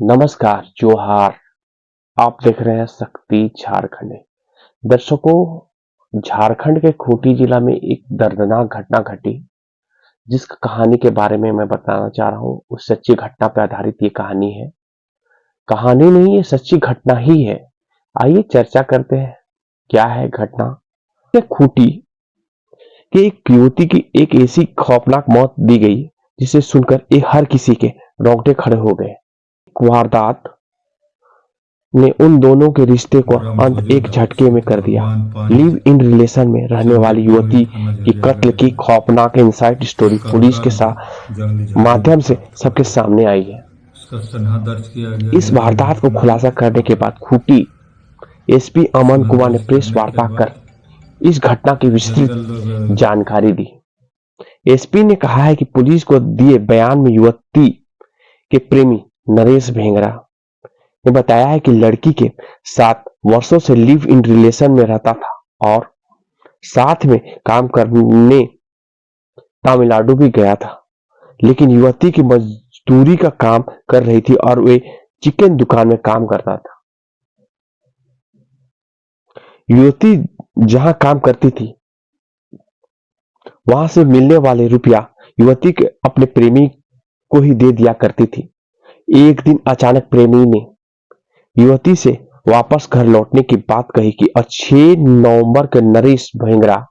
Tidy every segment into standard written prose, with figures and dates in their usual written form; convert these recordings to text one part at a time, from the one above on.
नमस्कार, जोहार। आप देख रहे हैं शक्ति झारखंड। दर्शकों, झारखंड के खूंटी जिला में एक दर्दनाक घटना घटी, जिस कहानी के बारे में मैं बताना चाह रहा हूँ, उस सच्ची घटना पर आधारित ये कहानी है। कहानी नहीं, ये सच्ची घटना ही है। आइए चर्चा करते हैं, क्या है घटना। खूंटी के एक युवती की एक ऐसी खौफनाक मौत दी गई, जिसे सुनकर हर किसी के रोंगटे खड़े हो गए। वारदात ने उन दोनों के रिश्ते को अंत एक झटके में कर दिया। लिव इन रिलेशन में रहने वाली युवती की कत्ल की खौफनाक इनसाइड स्टोरी पुलिस के साथ माध्यम से सबके सामने आई है। इस वारदात को खुलासा करने के बाद खूंटी एसपी अमन कुमार ने प्रेस वार्ता कर इस घटना की विस्तृत जानकारी दी। एसपी ने कहा है कि पुलिस को दिए बयान में युवती के प्रेमी नरेश भेंगरा ने बताया है कि लड़की के साथ वर्षों से लिव इन रिलेशन में रहता था और साथ में काम करने तमिलनाडु भी गया था, लेकिन युवती की मजदूरी का काम कर रही थी और वे चिकन दुकान में काम करता था। युवती जहां काम करती थी, वहां से मिलने वाले रुपया युवती के अपने प्रेमी को ही दे दिया करती थी। एक दिन अचानक प्रेमी ने युवती से वापस घर लौटने की बात कही कि 6 नवंबर के नरेश भेंगरा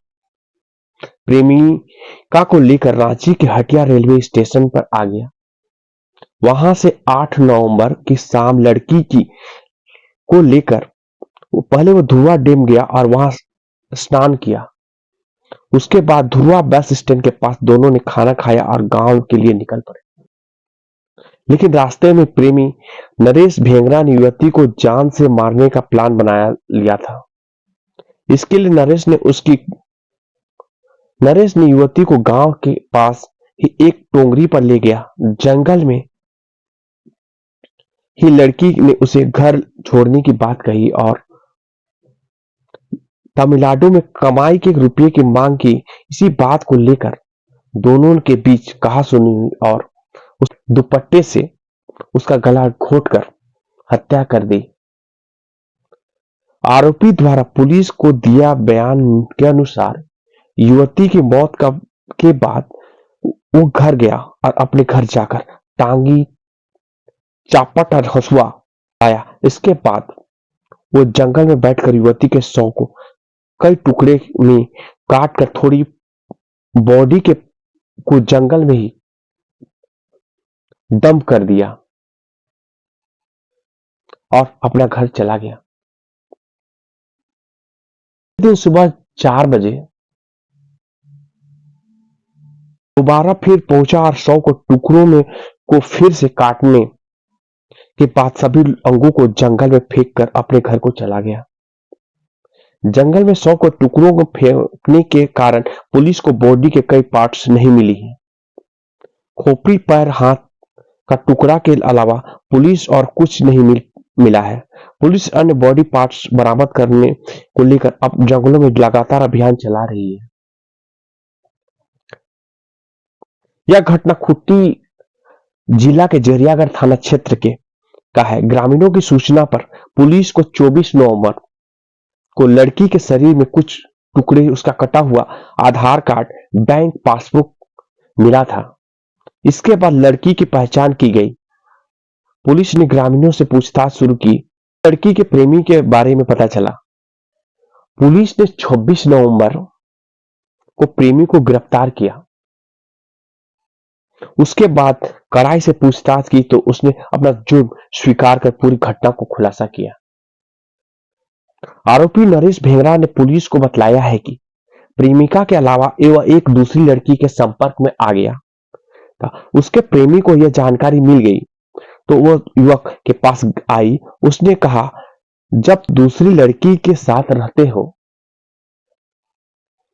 प्रेमिका को लेकर रांची के हटिया रेलवे स्टेशन पर आ गया। वहां से 8 नवंबर की शाम लड़की की को लेकर पहले वो धुआ डैम गया और वहां स्नान किया। उसके बाद धुआ बस स्टैंड के पास दोनों ने खाना खाया और गांव के लिए निकल पड़े। लेकिन रास्ते में प्रेमी नरेश भेंगरा ने युवती को जान से मारने का प्लान बना लिया था। इसके लिए नरेश ने युवती को गांव के पास ही एक टोंगरी पर ले गया। जंगल में ही लड़की ने उसे घर छोड़ने की बात कही और तमिलनाडु में कमाई के रुपये की मांग की। इसी बात को लेकर दोनों के बीच कहासुनी हुई और उस दुपट्टे से उसका गला घोंटकर हत्या कर दी। आरोपी द्वारा पुलिस को दिया बयान के अनुसार युवती की मौत के बाद वो घर गया और अपने घर जाकर टांगी, चापट और हसुआ आया। इसके बाद वो जंगल में बैठकर युवती के शव को कई टुकड़े में काटकर थोड़ी बॉडी को जंगल में ही डंप कर दिया और अपना घर चला गया। दिन सुबह 4 बजे दोबारा फिर पहुंचा और शव को टुकड़ों में को फिर से काटने के बाद सभी अंगों को जंगल में फेंक कर अपने घर को चला गया। जंगल में शव को टुकड़ों को फेंकने के कारण पुलिस को बॉडी के कई पार्ट्स नहीं मिली हैं। खोपड़ी, पैर, हाथ का टुकड़ा के अलावा पुलिस और कुछ नहीं मिला है। पुलिस अन्य बॉडी पार्ट्स बरामद करने को लेकर अब जंगलों में लगातार अभियान चला रही है। यह घटना खूंटी जिला के जरियागढ़ थाना क्षेत्र का है। ग्रामीणों की सूचना पर पुलिस को 24 नवंबर को लड़की के शरीर में कुछ टुकड़े, उसका कटा हुआ आधार कार्ड, बैंक पासबुक मिला था। इसके बाद लड़की की पहचान की गई। पुलिस ने ग्रामीणों से पूछताछ शुरू की। लड़की के प्रेमी के बारे में पता चला। पुलिस ने 26 नवंबर को प्रेमी को गिरफ्तार किया। उसके बाद कड़ाई से पूछताछ की तो उसने अपना जुर्म स्वीकार कर पूरी घटना को खुलासा किया। आरोपी नरेश भेंगरा ने पुलिस को बतलाया है कि प्रेमिका के अलावा वह एक दूसरी लड़की के संपर्क में आ गया था। उसके प्रेमी को यह जानकारी मिल गई तो वह युवक के पास आई। उसने कहा, जब दूसरी लड़की के साथ रहते हो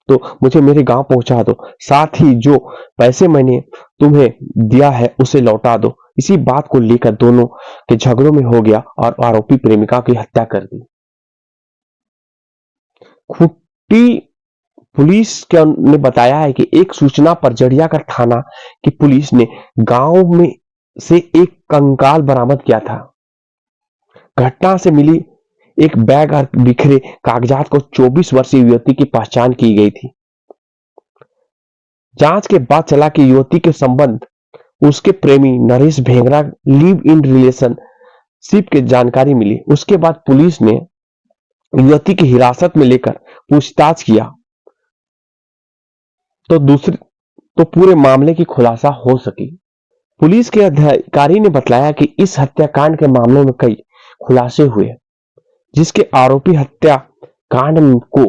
तो मुझे मेरे गांव पहुंचा दो, साथ ही जो पैसे मैंने तुम्हें दिया है उसे लौटा दो। इसी बात को लेकर दोनों के झगड़ों में हो गया और आरोपी प्रेमिका की हत्या कर दी। खूंटी पुलिस ने बताया है कि एक सूचना पर जरियागढ़ थाना की पुलिस ने गांव में से एक कंकाल बरामद किया था। घटना से मिली एक बैग और बिखरे कागजात को 24 वर्षीय युवती की पहचान की गई थी। जांच के बाद चला कि युवती के संबंध उसके प्रेमी Naresh Bhengra live in relationship की जानकारी मिली। उसके बाद पुलिस ने युवती की हिरासत में लेकर पूछताछ किया तो पूरे मामले की खुलासा हो सकी। पुलिस के अधिकारी ने बताया कि इस हत्याकांड के मामले में कई खुलासे हुए, जिसके आरोपी हत्याकांड को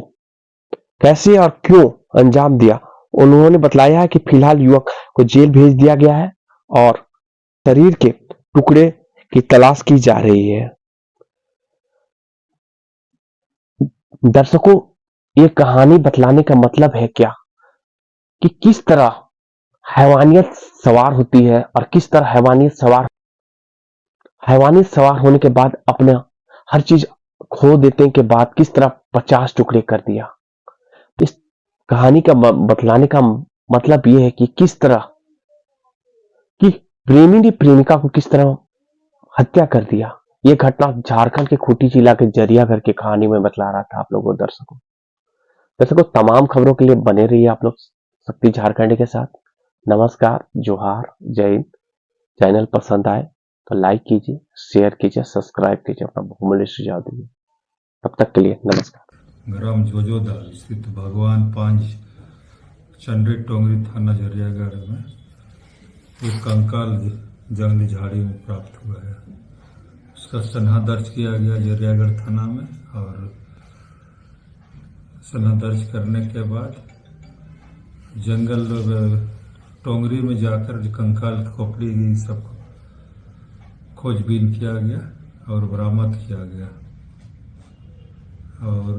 कैसे और क्यों अंजाम दिया। उन्होंने बताया कि फिलहाल युवक को जेल भेज दिया गया है और शरीर के टुकड़े की तलाश की जा रही है। दर्शकों, ये कहानी बतलाने का मतलब है क्या कि किस तरह हैवानियत सवार होती है और किस तरह हैवानियत सवार होने के बाद अपने हर चीज खो देने के बाद किस तरह 50 टुकड़े कर दिया। इस कहानी का बतलाने का मतलब यह है कि किस तरह कि प्रेमी ने प्रेमिका को किस तरह हत्या कर दिया। यह घटना झारखंड के खूंटी जिला के जरियागढ़ की कहानी में बतला रहा था आप लोगों दर्शकों तमाम खबरों के लिए बने रहिए आप लोग शक्ति झारखंड के साथ। नमस्कार, जोहार, जय हिंद। चैनल पसंद आए तो लाइक कीजिए, शेयर कीजिए, सब्सक्राइब कीजिए, अपना बहुमूल्य सुझाव दीजिए। तब तक के लिए नमस्कार। ग्राम जोजोदाल स्थित भगवान पांज चंडी टोंगरी थाना जरियागढ़ में एक कंकाल जंगली झाड़ी में प्राप्त हुआ है। उसका सनहा दर्ज किया गया जरियागढ़ थाना में और सनहा दर्ज करने के बाद जंगल टोंगरी में जाकर कंकाल खोपड़ी सब खोजबीन किया गया और बरामद किया गया और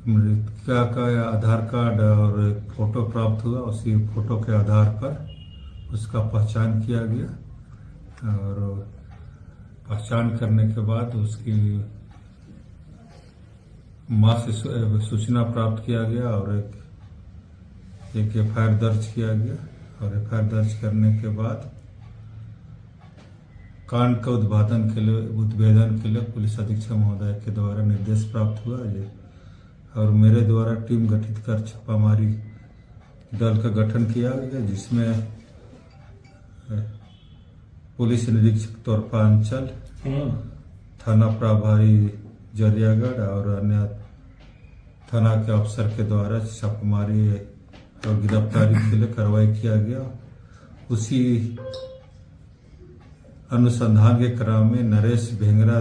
मृतका का आधार कार्ड और एक फोटो प्राप्त हुआ। उसी फोटो के आधार पर उसका पहचान किया गया और पहचान करने के बाद उसकी मां से सूचना प्राप्त किया गया और एक एफआईआर दर्ज किया गया और एफआईआर दर्ज करने के बाद कांड का उद्भेदन के लिए पुलिस अधीक्षक महोदय के द्वारा निर्देश प्राप्त हुआ है और मेरे द्वारा टीम गठित कर छापामारी दल का गठन किया गया, जिसमें पुलिस निरीक्षक तोरपांचल, थाना प्रभारी जरियागढ़ और अन्य थाना के अफसर के द्वारा छापामारी और गिरफ्तारी के लिए कार्रवाई किया गया। उसी अनुसंधान के क्रम में नरेश भेंगरा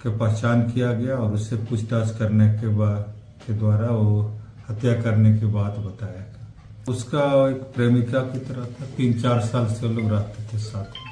के पहचान किया गया और उससे पूछताछ करने के द्वारा वो हत्या करने की बात बताया गया। उसका एक प्रेमिका की तरह था, 3-4 साल से लोग रहते थे साथ में।